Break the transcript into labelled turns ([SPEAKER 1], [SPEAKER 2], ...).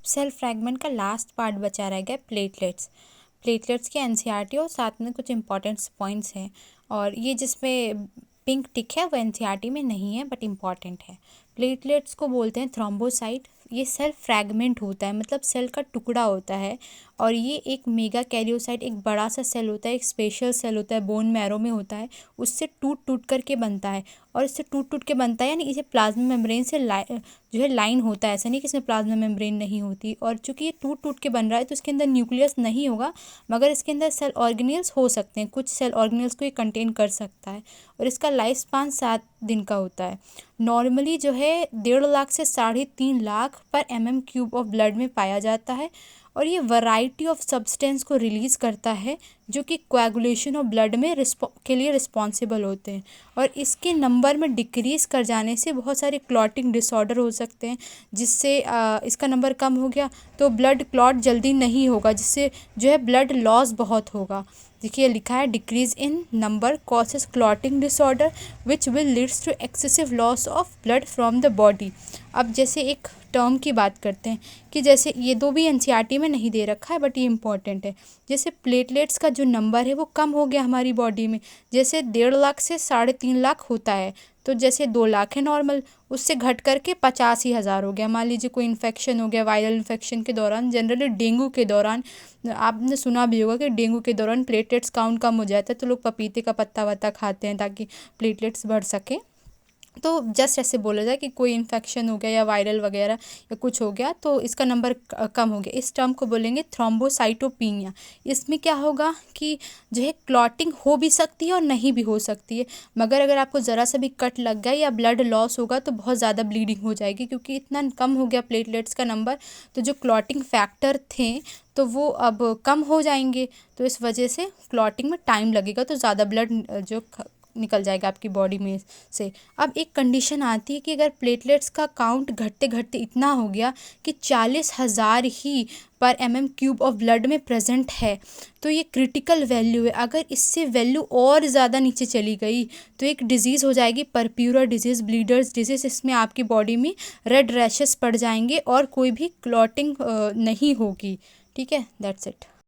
[SPEAKER 1] Cell fragment का last part बचा रह गया प्लेटलेट्स। प्लेटलेट्स के एनसीईआरटी और साथ में कुछ इंपॉर्टेंट पॉइंट्स हैं, और ये जिसमें पिंक टिक है वो एनसीईआरटी में नहीं है बट इम्पॉर्टेंट है। प्लेटलेट्स को बोलते हैं थ्रोम्बोसाइट। ये सेल फ्रैगमेंट होता है, मतलब सेल का टुकड़ा होता है, और ये एक मेगा कैरियोसाइट, एक बड़ा सा सेल होता है, एक स्पेशल सेल होता है, बोन मैरो में होता है, उससे टूट टूट करके बनता है। और इससे टूट टूट के बनता है, यानी इसे प्लाज्मा मेम्ब्रेन से जो है लाइन होता है, ऐसा नहीं कि इसमें प्लाज्मा मेम्ब्रेन नहीं होती। और चूंकि ये टूट टूट के बन रहा है तो इसके अंदर न्यूक्लियस नहीं होगा, मगर इसके अंदर सेल ऑर्गेनेल्स हो सकते हैं, कुछ सेल ऑर्गेनेल्स को ये कंटेन कर सकता है। और इसका लाइफ स्पान 7 दिन का होता है। नॉर्मली जो है 1.5 लाख से 3.5 लाख पर mm³ ऑफ ब्लड में पाया जाता है, और ये वैरायटी ऑफ सब्सटेंस को रिलीज़ करता है जो कि कोएगुलेशन ऑफ ब्लड में के लिए रिस्पॉन्सिबल होते हैं। और इसके नंबर में डिक्रीज़ कर जाने से बहुत सारे क्लॉटिंग डिसऑर्डर हो सकते हैं, जिससे इसका नंबर कम हो गया तो ब्लड क्लॉट जल्दी नहीं होगा, जिससे जो है ब्लड लॉस बहुत होगा। देखिए लिखा है decrease in number causes clotting disorder which will leads to excessive loss of blood from the body. अब जैसे एक टर्म की बात करते हैं कि जैसे ये दो भी एनसीईआरटी में नहीं दे रखा है बट ये इंपॉर्टेंट है। जैसे प्लेटलेट्स का जो नंबर है वो कम हो गया हमारी बॉडी में, जैसे 1.5 लाख से 3.5 लाख होता है, तो जैसे 2 लाख है नॉर्मल, उससे घट करके 85,000 हो गया। मान लीजिए कोई इन्फेक्शन हो गया, वायरल इन्फेक्शन के दौरान, जनरली डेंगू के दौरान आपने सुना भी होगा कि डेंगू के दौरान प्लेटलेट्स काउंट कम हो जाता है, तो लोग पपीते का पत्ता वत्ता खाते हैं ताकि प्लेटलेट्स बढ़ सके। तो जस्ट ऐसे बोला जाए कि कोई इन्फेक्शन हो गया या वायरल वगैरह या कुछ हो गया तो इसका नंबर कम हो गया, इस टर्म को बोलेंगे थ्रोम्बोसाइटोपिनिया। इसमें क्या होगा कि जो है क्लॉटिंग हो भी सकती है और नहीं भी हो सकती है, मगर अगर आपको ज़रा सा भी कट लग गया या ब्लड लॉस होगा तो बहुत ज़्यादा ब्लीडिंग हो जाएगी, क्योंकि इतना कम हो गया प्लेटलेट्स का नंबर, तो जो क्लॉटिंग फैक्टर थे तो वो अब कम हो जाएंगे, तो इस वजह से क्लॉटिंग में टाइम लगेगा, तो ज़्यादा ब्लड जो निकल जाएगा आपकी बॉडी में से। अब एक कंडीशन आती है कि अगर प्लेटलेट्स का काउंट घटते घटते इतना हो गया कि 40,000 ही पर mm³ ऑफ ब्लड में प्रेजेंट है, तो ये क्रिटिकल वैल्यू है। अगर इससे वैल्यू और ज़्यादा नीचे चली गई तो एक डिजीज़ हो जाएगी परप्यूरा डिजीज़, ब्लीडर्स डिजीज़। इसमें आपकी बॉडी में रेड रैशेस पड़ जाएंगे और कोई भी क्लॉटिंग नहीं होगी। ठीक है, दैट्स इट।